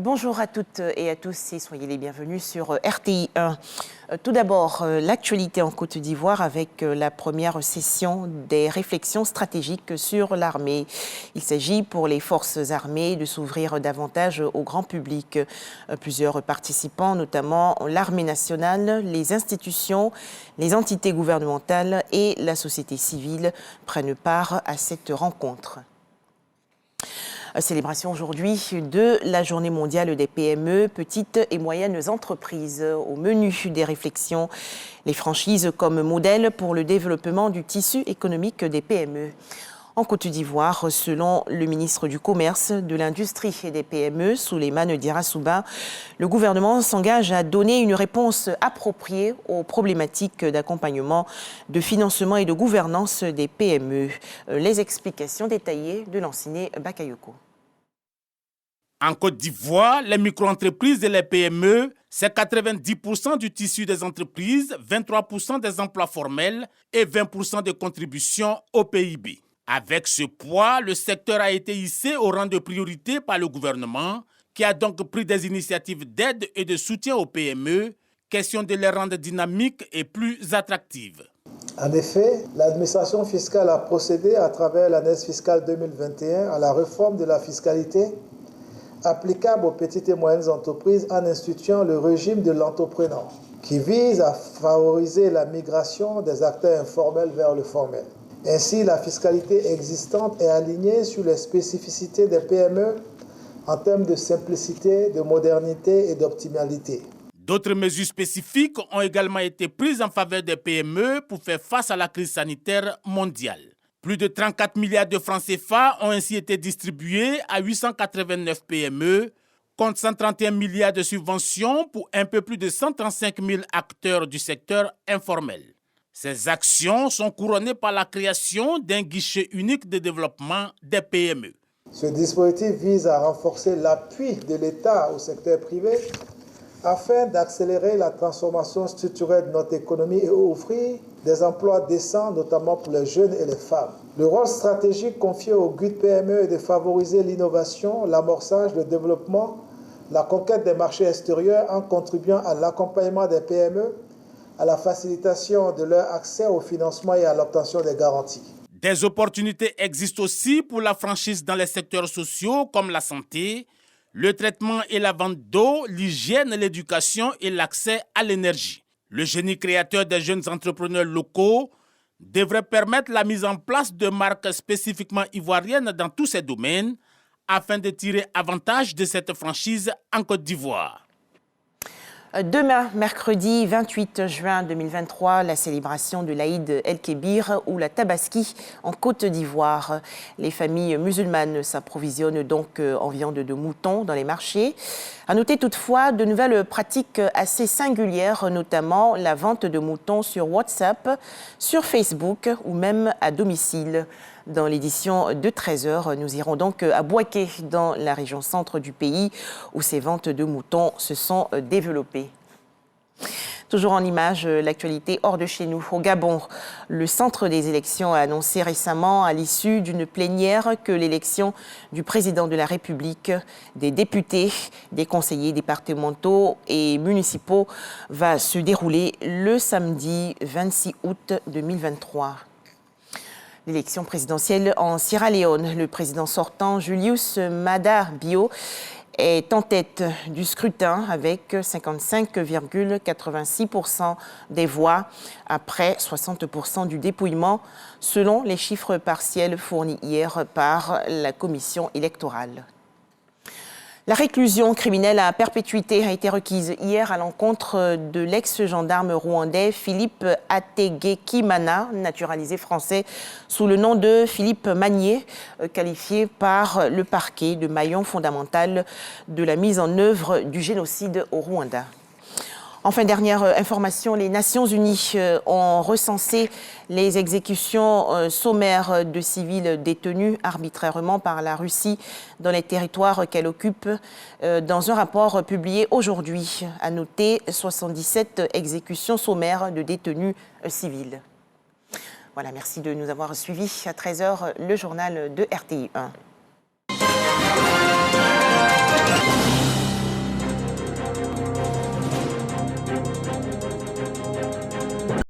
Bonjour à toutes et à tous et soyez les bienvenus sur RTI 1. Tout d'abord, l'actualité en Côte d'Ivoire avec la première session des réflexions stratégiques sur l'armée. Il s'agit pour les forces armées de s'ouvrir davantage au grand public. Plusieurs participants, notamment l'armée nationale, les institutions, les entités gouvernementales et la société civile prennent part à cette rencontre. Célébration aujourd'hui de la Journée mondiale des PME, petites et moyennes entreprises. Au menu des réflexions, les franchises comme modèle pour le développement du tissu économique des PME. En Côte d'Ivoire, selon le ministre du Commerce, de l'Industrie et des PME, Souleymane Dirasouba, le gouvernement s'engage à donner une réponse appropriée aux problématiques d'accompagnement, de financement et de gouvernance des PME. Les explications détaillées de l'enseigné Bakayoko. En Côte d'Ivoire, les micro-entreprises et les PME, c'est 90% du tissu des entreprises, 23% des emplois formels et 20% de contributions au PIB. Avec ce poids, le secteur a été hissé au rang de priorité par le gouvernement, qui a donc pris des initiatives d'aide et de soutien aux PME, question de les rendre dynamiques et plus attractives. En effet, l'administration fiscale a procédé à travers l'année fiscale 2021 à la réforme de la fiscalité applicable aux petites et moyennes entreprises en instituant le régime de l'entrepreneur, qui vise à favoriser la migration des acteurs informels vers le formel. Ainsi, la fiscalité existante est alignée sur les spécificités des PME en termes de simplicité, de modernité et d'optimalité. D'autres mesures spécifiques ont également été prises en faveur des PME pour faire face à la crise sanitaire mondiale. Plus de 34 milliards de francs CFA ont ainsi été distribués à 889 PME, contre 131 milliards de subventions pour un peu plus de 135 000 acteurs du secteur informel. Ces actions sont couronnées par la création d'un guichet unique de développement des PME. Ce dispositif vise à renforcer l'appui de l'État au secteur privé afin d'accélérer la transformation structurelle de notre économie et offrir des emplois décents, notamment pour les jeunes et les femmes. Le rôle stratégique confié au GUID PME est de favoriser l'innovation, l'amorçage, le développement, la conquête des marchés extérieurs en contribuant à l'accompagnement des PME, à la facilitation de leur accès au financement et à l'obtention des garanties. Des opportunités existent aussi pour la franchise dans les secteurs sociaux comme la santé, le traitement et la vente d'eau, l'hygiène, l'éducation et l'accès à l'énergie. Le génie créateur des jeunes entrepreneurs locaux devrait permettre la mise en place de marques spécifiquement ivoiriennes dans tous ces domaines afin de tirer avantage de cette franchise en Côte d'Ivoire. Demain, mercredi 28 juin 2023, la célébration de l'Aïd El-Kébir ou la Tabaski en Côte d'Ivoire. Les familles musulmanes s'approvisionnent donc en viande de mouton dans les marchés. À noter toutefois de nouvelles pratiques assez singulières, notamment la vente de moutons sur WhatsApp, sur Facebook ou même à domicile. Dans l'édition de 13h, nous irons donc à Bouaké, dans la région centre du pays, où ces ventes de moutons se sont développées. Toujours en images, l'actualité hors de chez nous. Au Gabon, le centre des élections a annoncé récemment, à l'issue d'une plénière, que l'élection du président de la République, des députés, des conseillers départementaux et municipaux va se dérouler le samedi 26 août 2023. L'élection présidentielle en Sierra Leone, le président sortant Julius Maada Bio est en tête du scrutin avec 55,86% des voix après 60% du dépouillement, selon les chiffres partiels fournis hier par la commission électorale. La réclusion criminelle à perpétuité a été requise hier à l'encontre de l'ex-gendarme rwandais Philippe Hategekimana, naturalisé français sous le nom de Philippe Magnier, qualifié par le parquet de maillon fondamental de la mise en œuvre du génocide au Rwanda. Enfin, dernière information, les Nations Unies ont recensé les exécutions sommaires de civils détenus arbitrairement par la Russie dans les territoires qu'elle occupe dans un rapport publié aujourd'hui. À noter 77 exécutions sommaires de détenus civils. Voilà, merci de nous avoir suivis. À 13h, le journal de RTI 1.